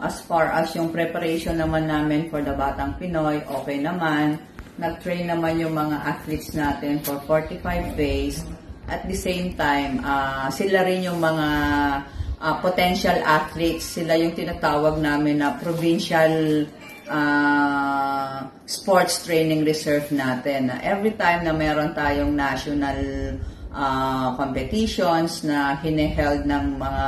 As far as yung preparation naman namin for the Batang Pinoy, okay naman. Nag-train naman yung mga athletes natin for 45 days. At the same time, sila rin yung mga potential athletes. Sila yung tinatawag namin na provincial sports training reserve natin. Every time na meron tayong national competitions na hineheld ng mga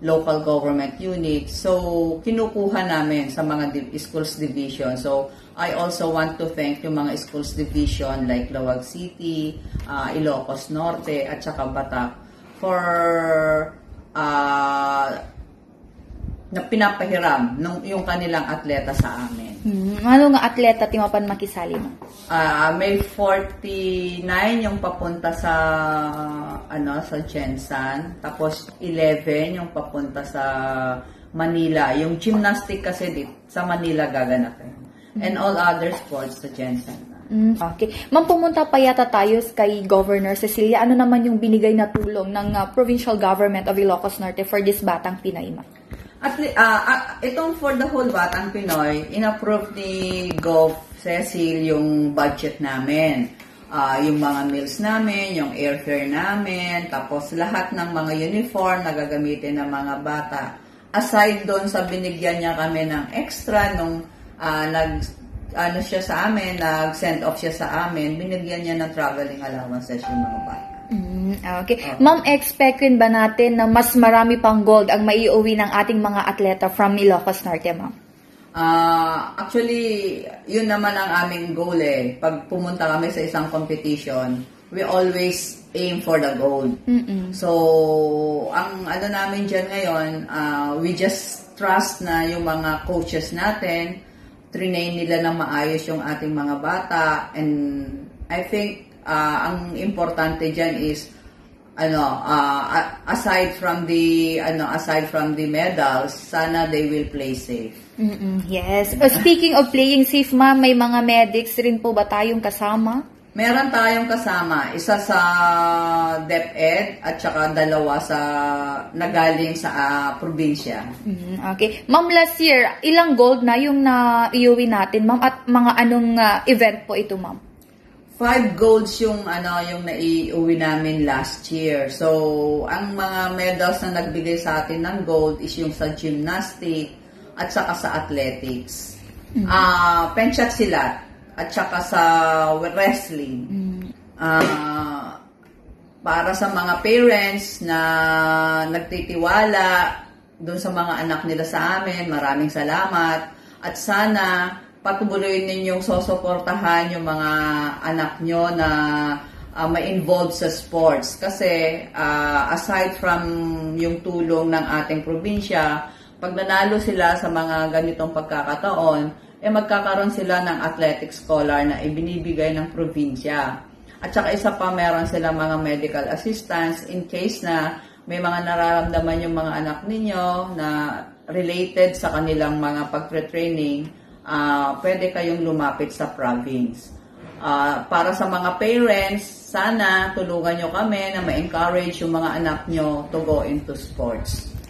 local government units. So, kinukuha namin sa mga schools division. So, I also want to thank yung mga schools division like Lawag City, Ilocos Norte, at saka Batak for na pinapahiram yung kanilang atleta sa amin. Ano nga atleta timapan makisali mo? May 49 yung papunta sa sa Jensan, tapos 11 yung papunta sa Manila. Yung gymnastic kasi sa Manila gaganapin. And all other sports sa Jensan. Okay. Ma'am, pumunta pa yata tayo kay Governor Cecilia. Ano naman yung binigay na tulong ng Provincial Government of Ilocos Norte for this Batang Pinoy, ma'am? Itong for the whole Batang Pinoy, in-approve ni Gov. Cecil yung budget namin. Yung mga meals namin, yung airfare namin, tapos lahat ng mga uniform na gagamitin ng mga bata. Aside doon sa binigyan niya kami ng extra nung siya sa amin, nag-send off siya sa amin, binigyan niya ng traveling allowances yung mga bata. Okay. Ma'am, expect rin ba natin na mas marami pang gold ang maiuwi ng ating mga atleta from Ilocos Norte, ma'am? Actually, yun naman ang aming goal eh. Pag pumunta kami sa isang competition, we always aim for the gold. So, ang namin dyan ngayon, we just trust na yung mga coaches natin, trinain nila ng maayos yung ating mga bata, and I think ang importante dyan is aside from the medals, sana they will play safe. Yes. Speaking of playing safe, ma'am, may mga medics rin po ba tayong kasama? Meron tayong kasama, isa sa DepEd at saka dalawa sa nagaling sa probinsya. Okay. Ma'am, last year, ilang gold na yung na-iuwi natin, ma'am? At mga anong event po ito, ma'am? 5 golds yung naiuwi namin last year. So, ang mga medals na nagbigay sa atin ng gold is yung sa gymnastic at saka sa athletics. Penchat silat at saka sa wrestling. Para sa mga parents na nagtitiwala doon sa mga anak nila sa amin, maraming salamat. At sana patuloy ninyong susuportahan yung mga anak nyo na ma-involve sa sports. Kasi aside from yung tulong ng ating probinsya, pag nanalo sila sa mga ganitong pagkakataon, magkakaroon sila ng athletic scholar na ibinibigay ng probinsya. At saka isa pa, meron sila mga medical assistance in case na may mga nararamdaman yung mga anak ninyo na related sa kanilang mga pagtre-training, pwede kayong lumapit sa province. Para sa mga parents, sana tulungan nyo kami na ma-encourage yung mga anak nyo to go into sports.